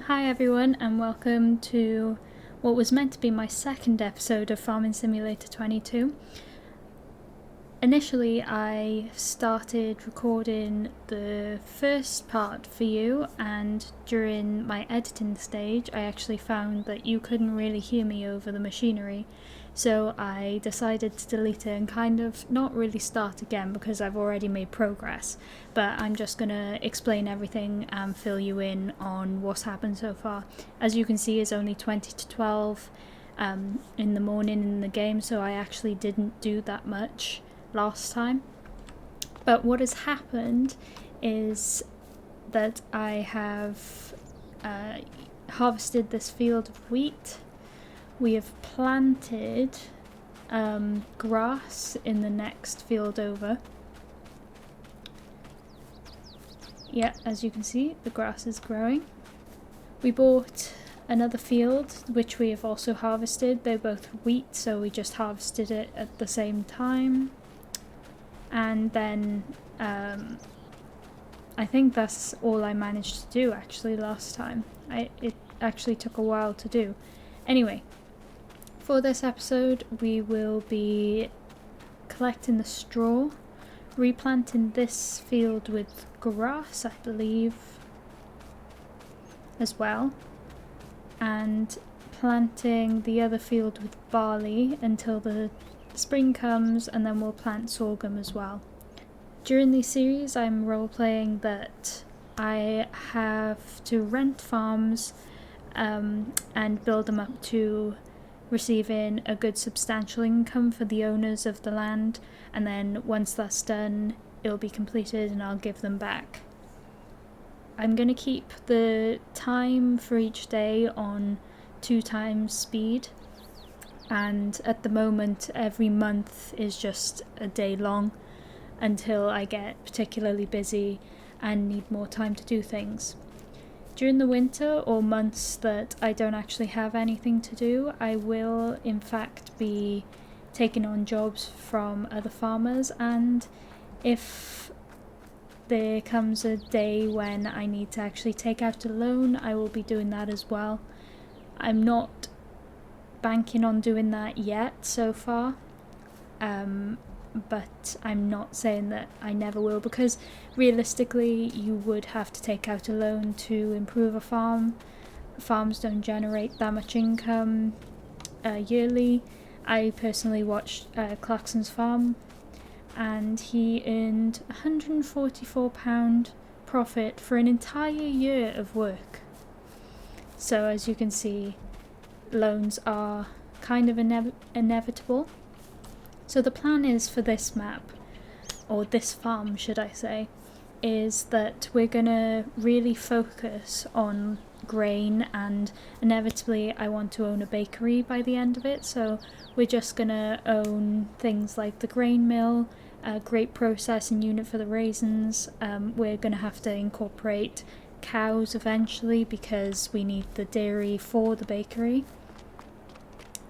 Hi everyone, and welcome to what was meant to be my second episode of Farming Simulator 22. Initially, I started recording the first part for you, and during my editing stage, I actually found that you couldn't really hear me over the machinery. So I decided to delete it and kind of not really start again because I've already made progress. But I'm just going to explain everything and fill you in on what's happened so far. As you can see, it's only 20 to 12 in the morning in the game, so I actually didn't do that much last time. But what has happened is that I have harvested this field of wheat. We have planted grass in the next field over. Yeah, as you can see, the grass is growing. We bought another field, which we have also harvested. They're both wheat, so we just harvested it at the same time. And then I think that's all I managed to do actually last time. It actually took a while to do. Anyway, for this episode we will be collecting the straw, replanting this field with grass, I believe, as well, and planting the other field with barley until the spring comes, and then we'll plant sorghum as well. During these series I'm role-playing that I have to rent farms and build them up to receiving a good substantial income for the owners of the land, and then once that's done it'll be completed and I'll give them back. I'm going to keep the time for each day on 2 times speed, and at the moment every month is just a day long until I get particularly busy and need more time to do things. During the winter or months that I don't actually have anything to do, I will in fact be taking on jobs from other farmers, and if there comes a day when I need to actually take out a loan, I will be doing that as well. I'm not banking on doing that yet so far, but I'm not saying that I never will, because realistically you would have to take out a loan to improve a farm. Farms don't generate that much income yearly. I personally watched Clarkson's farm, and he earned £144 profit for an entire year of work. So as you can see, loans are kind of inevitable. So the plan is for this map, or this farm should I say, is that we're going to really focus on grain, and inevitably I want to own a bakery by the end of it, so we're just going to own things like the grain mill, a grape processing unit for the raisins. We're going to have to incorporate cows eventually because we need the dairy for the bakery.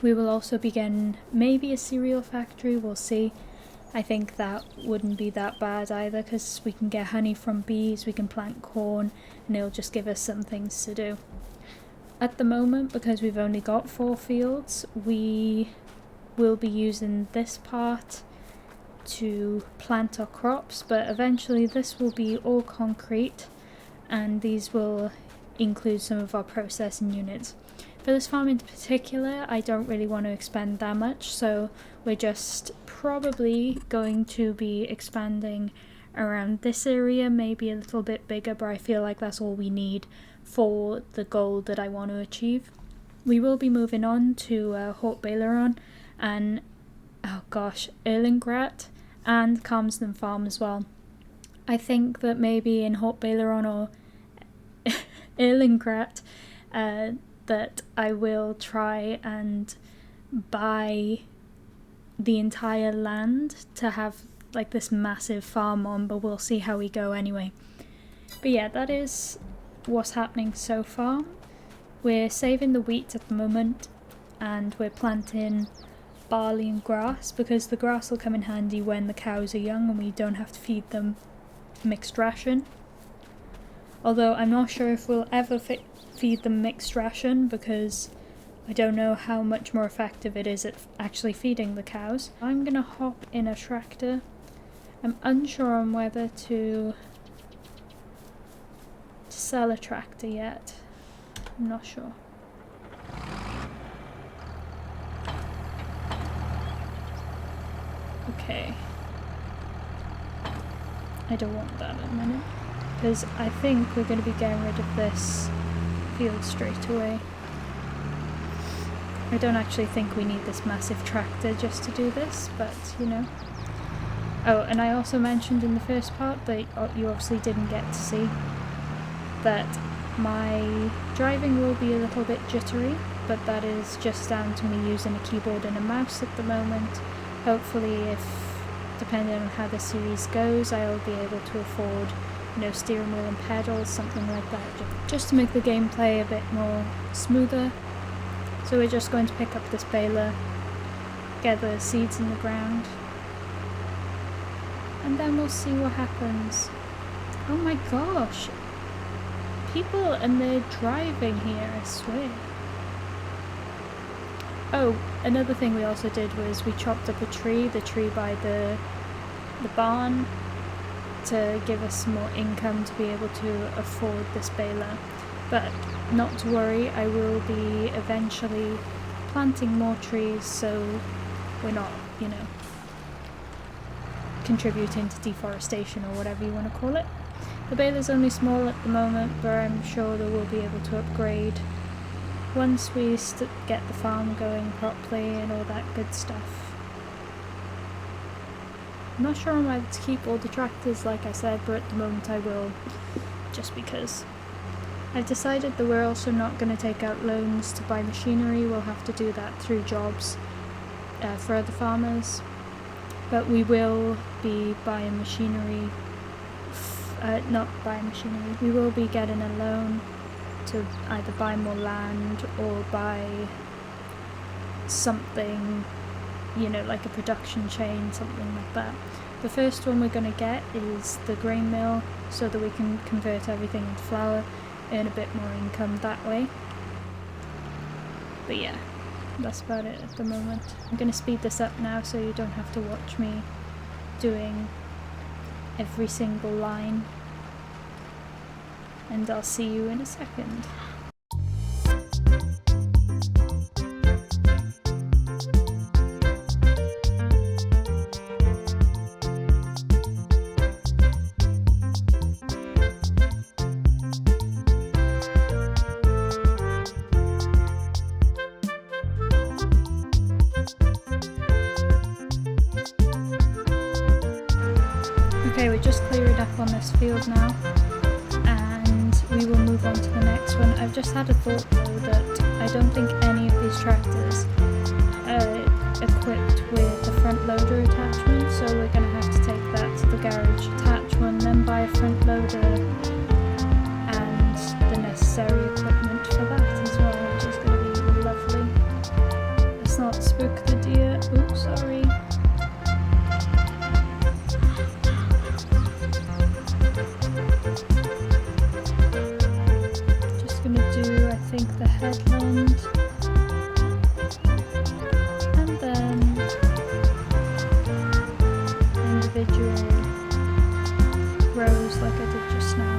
We will also begin maybe a cereal factory, we'll see. I think that wouldn't be that bad either, because we can get honey from bees, we can plant corn, and it'll just give us some things to do. At the moment, because we've only got 4 fields, we will be using this part to plant our crops, but eventually this will be all concrete, and these will include some of our processing units. For this farm in particular, I don't really want to expand that much, so we're just probably going to be expanding around this area, maybe a little bit bigger, but I feel like that's all we need for the goal that I want to achieve. We will be moving on to Hort Baileron and, Erlengrat and Calmsden Farm as well. I think that maybe in Hort Baileron or Erlengrat, that I will try and buy the entire land to have like this massive farm on, but we'll see how we go anyway. But yeah, that is what's happening so far. We're saving the wheat at the moment, and we're planting barley and grass, because the grass will come in handy when the cows are young and we don't have to feed them mixed ration. Although I'm not sure if we'll ever feed them mixed ration because I don't know how much more effective it is at actually feeding the cows. I'm gonna hop in a tractor. I'm unsure on whether to sell a tractor yet. I'm not sure. Okay. I don't want that at the minute, because I think we're going to be getting rid of this field straight away. I don't actually think we need this massive tractor just to do this, but you know. Oh, and I also mentioned in the first part that you obviously didn't get to see that my driving will be a little bit jittery, but that is just down to me using a keyboard and a mouse at the moment. Hopefully, depending on how the series goes, I'll be able to afford, you know, steering wheel and pedals, something like that, just to make the gameplay a bit more smoother. So we're just going to pick up this baler, get the seeds in the ground, and then we'll see what happens. Oh my gosh! People and they're driving here, I swear. Oh, another thing we also did was we chopped up a tree, the tree by the barn, to give us some more income to be able to afford this baler. But not to worry, I will be eventually planting more trees so we're not, you know, contributing to deforestation or whatever you want to call it. The baler's only small at the moment, but I'm sure that we'll be able to upgrade once we get the farm going properly and all that good stuff. I'm not sure on whether to keep all the tractors, like I said, but at the moment I will, just because. I've decided that we're also not going to take out loans to buy machinery. We'll have to do that through jobs for other farmers, but we will be buying machinery. Not buying machinery. We will be getting a loan to either buy more land or buy something, you know, like a production chain, something like that. The first one we're going to get is the grain mill, so that we can convert everything into flour, earn a bit more income that way. But yeah, that's about it at the moment. I'm going to speed this up now so you don't have to watch me doing every single line, and I'll see you in a second. Okay, we just cleared up on this field now, and we will move on to the next one. I've just had a thought though that I don't think any of these tractors are equipped with a front loader attachment, so we're going to have to take that to the garage, attach one, then buy a front loader and the necessary equipment for that as well, which is going to be lovely. Let's not spook the deer. Oops, sorry. I think the headland, and then individual rows like I did just now.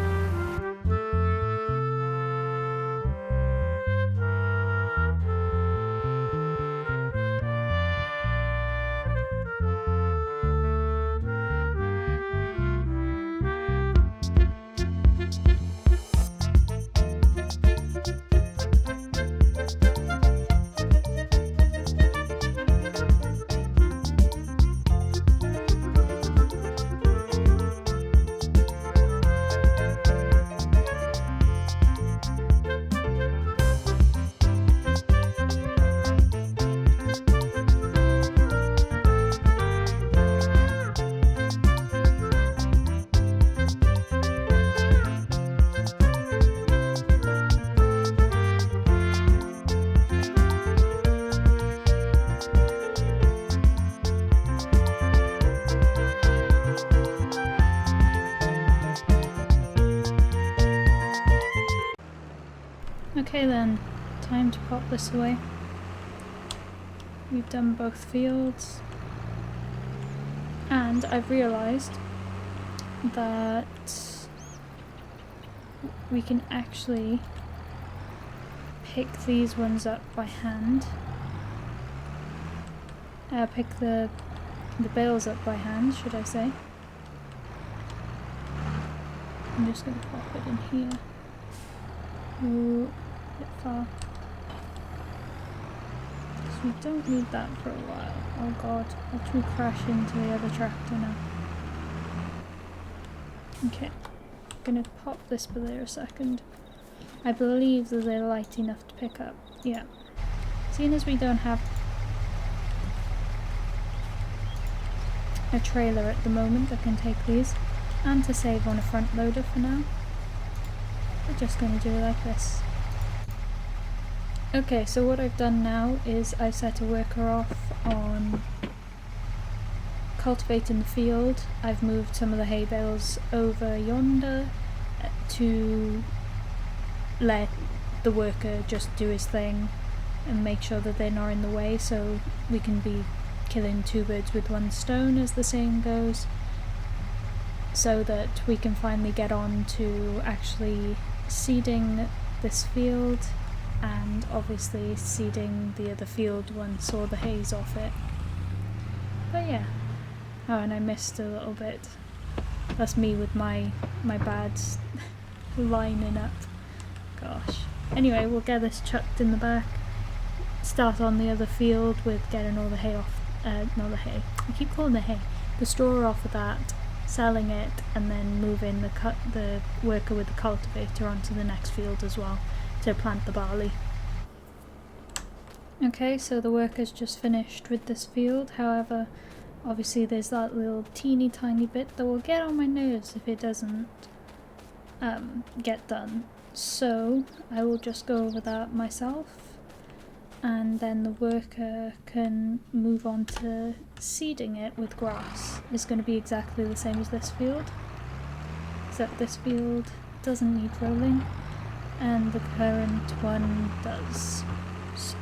Okay then, time to pop this away. We've done both fields. And I've realised that we can actually pick these ones up by hand. Pick the bales up by hand, should I say. I'm just going to pop it in here. Ooh, a bit far. So we don't need that for a while. Oh god, watch me crash into the other tractor now. Okay, I'm gonna pop this for there a second. I believe that they're light enough to pick up. Yeah. Seeing as we don't have a trailer at the moment that can take these, and to save on a front loader for now, we're just going to do it like this. Okay, so what I've done now is I've set a worker off on cultivating the field. I've moved some of the hay bales over yonder to let the worker just do his thing and make sure that they're not in the way, so we can be killing two birds with one stone, as the saying goes, so that we can finally get on to actually seeding this field and obviously seeding the other field once all the hay's off it. But yeah. Oh, and I missed a little bit. That's me with my bad lining up. Gosh. Anyway, we'll get this chucked in the back. Start on the other field with getting all the hay off. Not the hay. I keep calling it hay. The straw off of that, selling it, and then moving the worker with the cultivator onto the next field as well to plant the barley. Okay, so the worker's just finished with this field. However, obviously there's that little teeny tiny bit that will get on my nerves if it doesn't get done. So I will just go over that myself, and then the worker can move on to seeding it with grass. It's going to be exactly the same as this field, except this field doesn't need rolling and the current one does. So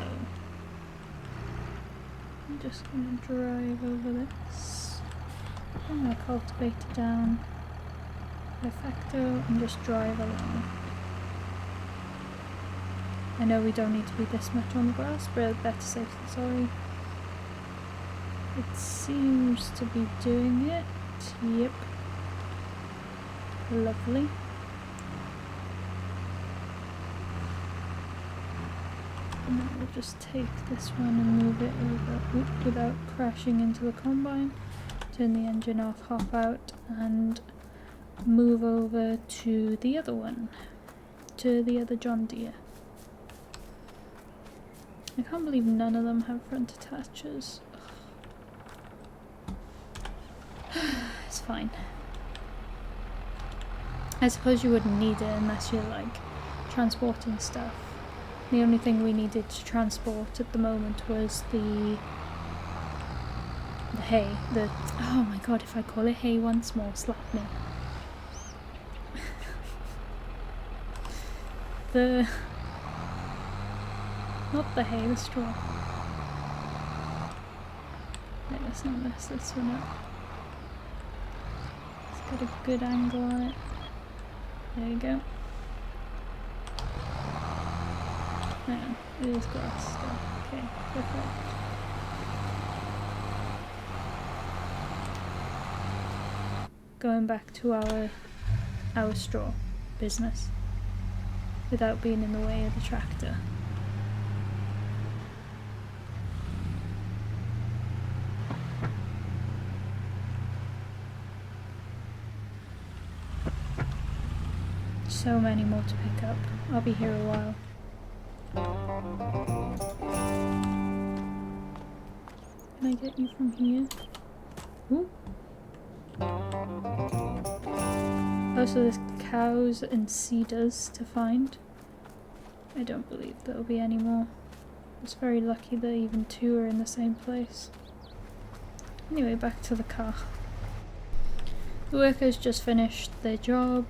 I'm just going to drive over this. I'm going to cultivate it down perfecto and just drive along. I know we don't need to be this much on the grass, but better safe than sorry. It seems to be doing it. Yep. Lovely. And then we'll just take this one and move it over without crashing into the combine. Turn the engine off, hop out, and move over to the other one. To the other John Deere. I can't believe none of them have front attachers. It's fine. I suppose you wouldn't need it unless you're like transporting stuff. The only thing we needed to transport at the moment was the hay. Oh my god, if I call it hay once more, slap me. Not the hay, the straw. Wait, let's not mess this one up. It's got a good angle on it. There you go. No, it is grass still. Okay, perfect. Going back to our straw business without being in the way of the tractor. So many more to pick up. I'll be here a while. Can I get you from here? Ooh. Oh, so there's cows and cedars to find. I don't believe there'll be any more. It's very lucky that even two are in the same place. Anyway, back to the car. The workers just finished their job,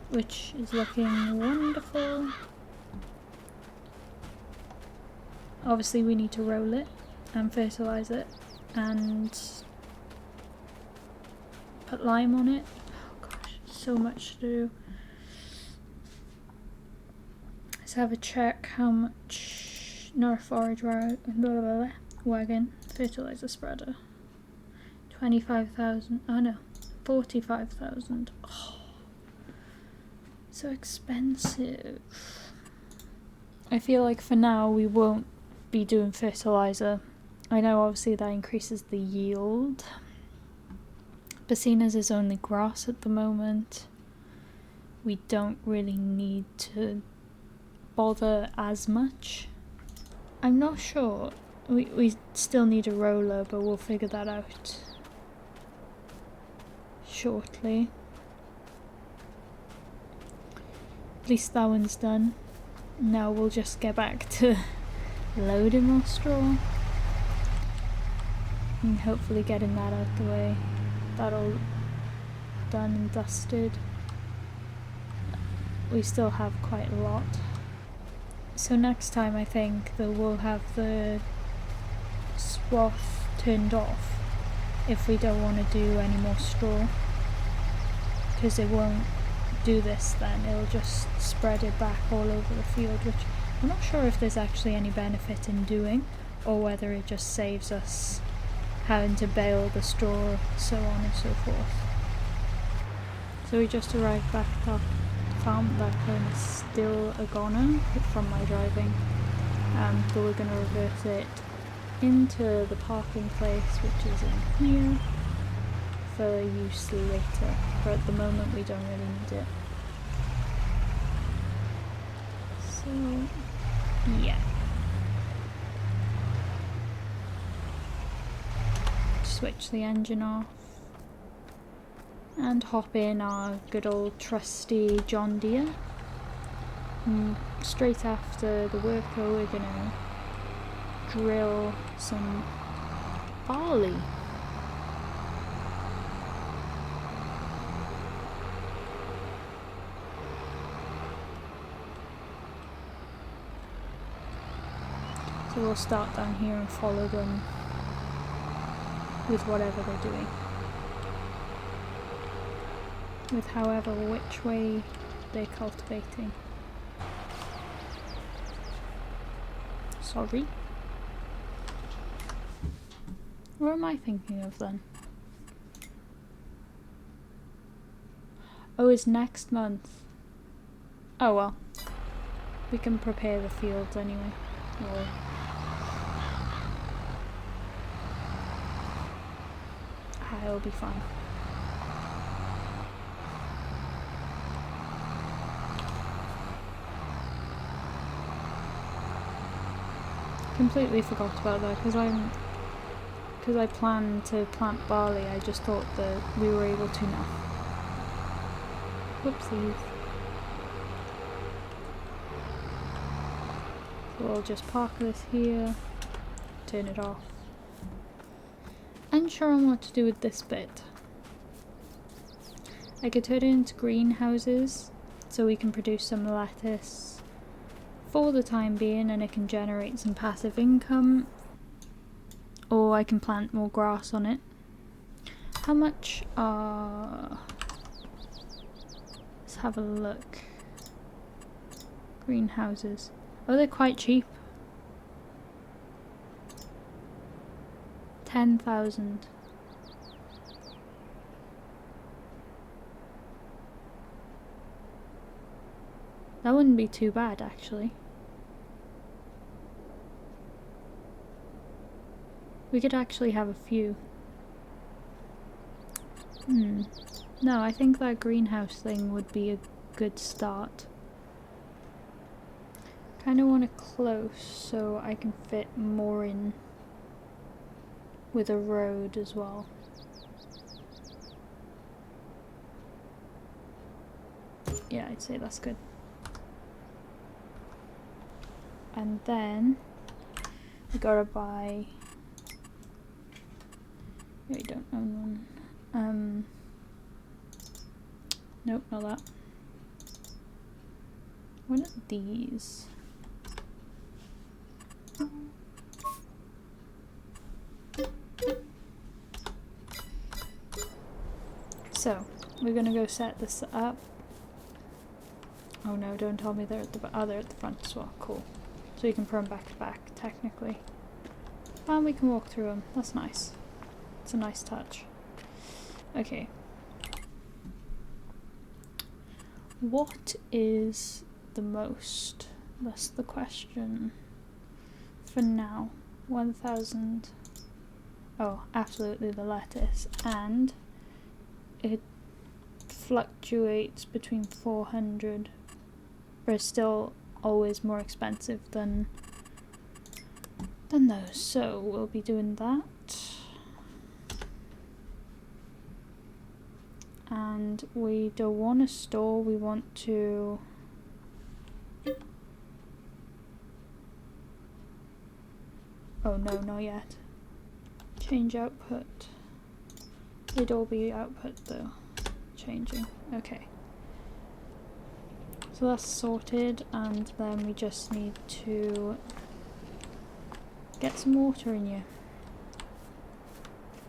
which is looking wonderful. obviously we need to roll it and fertilise it and put lime on it. Oh gosh, so much to do. Let's have a check how much North Forage Wagon fertiliser spreader. 25,000. Oh no, 45,000. Oh, so expensive. I feel like for now we won't be doing fertiliser. I know obviously that increases the yield, but seeing as it's only grass at the moment, we don't really need to bother as much. I'm not sure. We still need a roller, but we'll figure that out shortly. At least that one's done. Now we'll just get back to loading more straw and hopefully getting that out the way. That all done and dusted. We still have quite a lot. So next time I think that we'll have the swath turned off if we don't want to do any more straw, because it won't do this then, it'll just spread it back all over the field, which I'm not sure if there's actually any benefit in doing, or whether it just saves us having to bale the straw, so on and so forth. So we just arrived back at our farm. That cone is still a goner from my driving, but we're going to reverse it into the parking place, which is in here, for use later, but at the moment we don't really need it. So yeah, switch the engine off and hop in our good old trusty John Deere. Straight after the worker we're gonna drill some barley. So we'll start down here and follow them with whatever they're doing. With however which way they're cultivating. Sorry. What am I thinking of then? Oh, it's next month. Oh well. We can prepare the fields anyway. Or it'll be fine. Completely forgot about that because I planned to plant barley. I just thought that we were able to now. Whoopsies. So we'll just park this here, turn it off. Unsure on what to do with this bit. I could turn it into greenhouses so we can produce some lettuce for the time being and it can generate some passive income, or I can plant more grass on it. How much are... let's have a look. Greenhouses. Oh, they're quite cheap. 10,000. That wouldn't be too bad actually. We could actually have a few. No, I think that greenhouse thing would be a good start. Kind of want it close so I can fit more in with a road as well. Yeah, I'd say that's good. And then we gotta buy... we don't own one. Nope, not that. What are these? So, we're gonna go set this up. Oh no, don't tell me they're at the they're at the front as well. Cool. So you can put them back to back, technically. And we can walk through them. That's nice. It's a nice touch. Okay. What is the most? That's the question. For now. 1,000. Oh, absolutely the lettuce. And it fluctuates between 400, but it's still always more expensive than those. So we'll be doing that. And we don't want to store, we want to oh no, not yet. Change output. It'd all be output though. Changing. Okay. So that's sorted, and then we just need to get some water in you,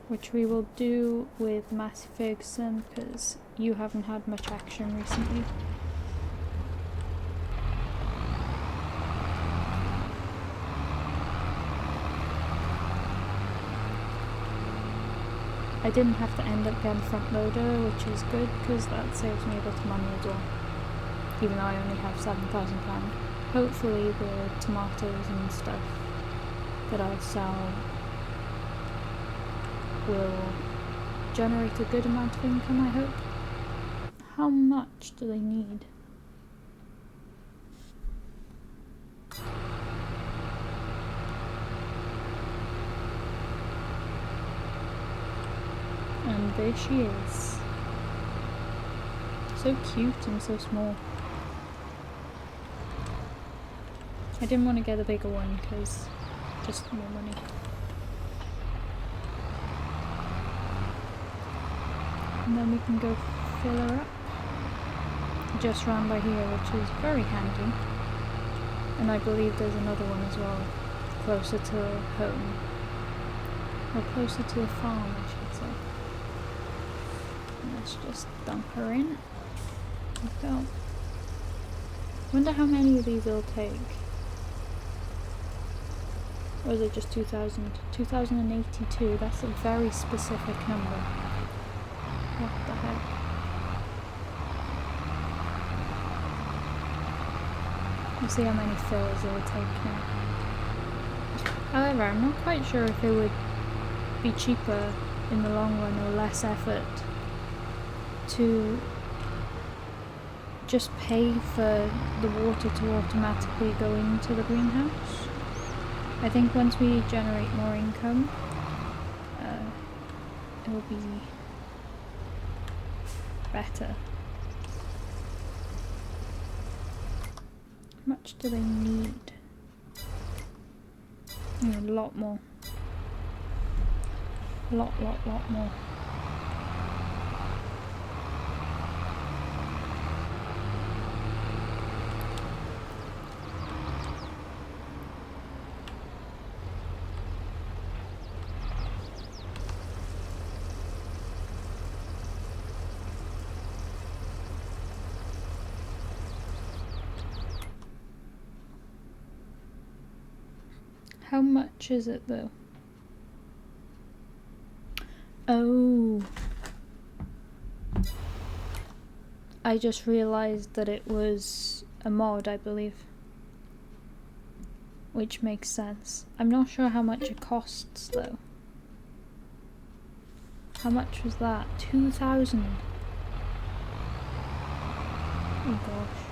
which we will do with Massey Ferguson because you haven't had much action recently. I didn't have to end up getting front loader, which is good because that saves me a bit of money as well, even though I only have £7,000. Hopefully the tomatoes and stuff that I'll sell will generate a good amount of income, I hope. How much do they need? And there she is. So cute and so small. I didn't want to get a bigger one because just more money. And then we can go fill her up. Just round by here, which is very handy. And I believe there's another one as well, closer to home. Or closer to the farm, I should say. Let's just dump her in. Let's go. Wonder how many of these it'll take. Or is it just 2,000? 2,082, that's a very specific number. What the heck? We'll see how many fills it will take now. However, I'm not quite sure if it would be cheaper in the long run or less effort to just pay for the water to automatically go into the greenhouse. I think once we generate more income, it will be better. How much do they need? A lot more. Lot more. How much is it though? Oh. I just realized that it was a mod, I believe. Which makes sense. I'm not sure how much it costs though. How much was that? 2,000. Oh gosh.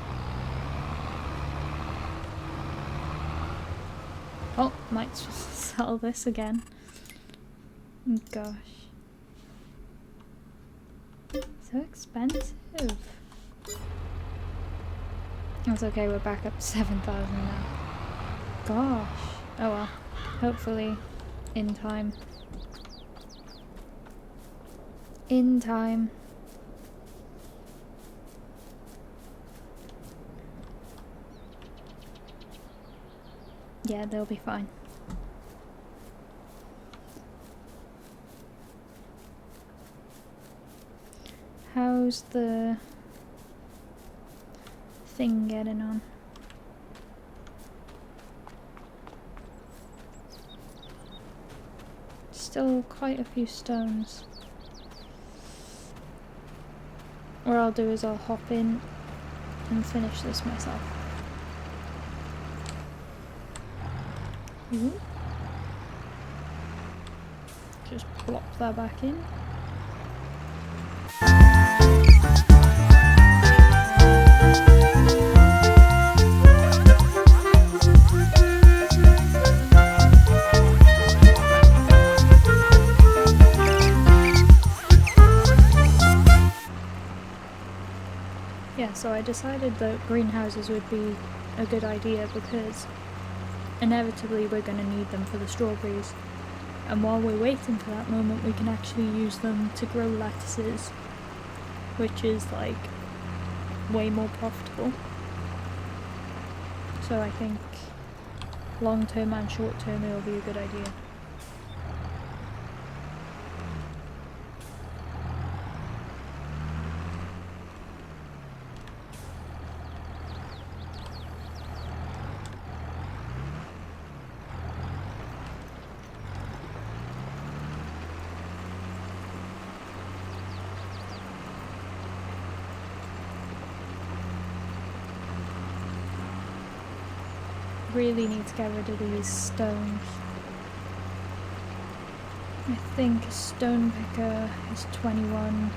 Oh, might sell this again. Oh gosh. So expensive. That's okay, we're back up to 7,000 now. Gosh. Oh well. Hopefully in time. In time. Yeah, they'll be fine. how's the thing getting on? Still quite a few stones. What I'll do is I'll hop in and finish this myself. Just plop that back in. Yeah, so I decided that greenhouses would be a good idea because inevitably we're going to need them for the strawberries. And while we're waiting for that moment, we can actually use them to grow lettuces, which is like way more profitable. So I think long term and short term it will be a good idea. Really need to get rid of these stones. I think a stone picker is 21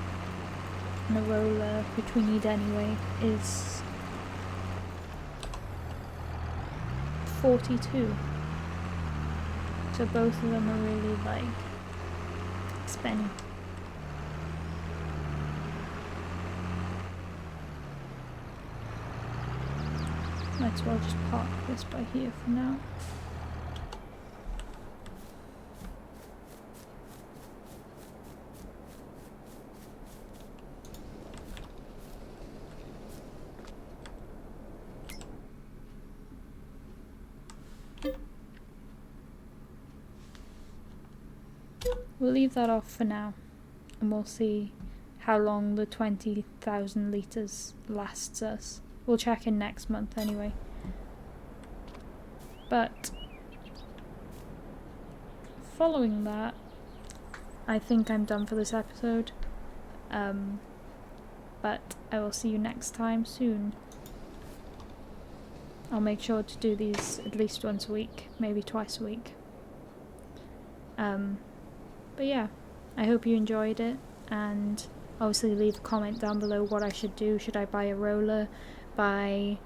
and a roller, which we need anyway, is 42. So both of them are really like spenny. Might as well just park this by here for now. We'll leave that off for now, and we'll see how long the 20,000 litres lasts us. We'll check in next month anyway. But following that, I think I'm done for this episode. But I will see you next time soon. I'll make sure to do these at least once a week, maybe twice a week. But yeah, I hope you enjoyed it, and obviously leave a comment down below what I should do. Should I buy a roller by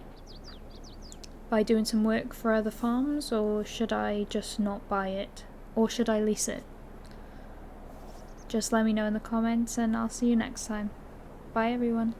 doing some work for other farms, or should I just not buy it, or should I lease it? Just let me know in the comments, and I'll see you next time. Bye everyone.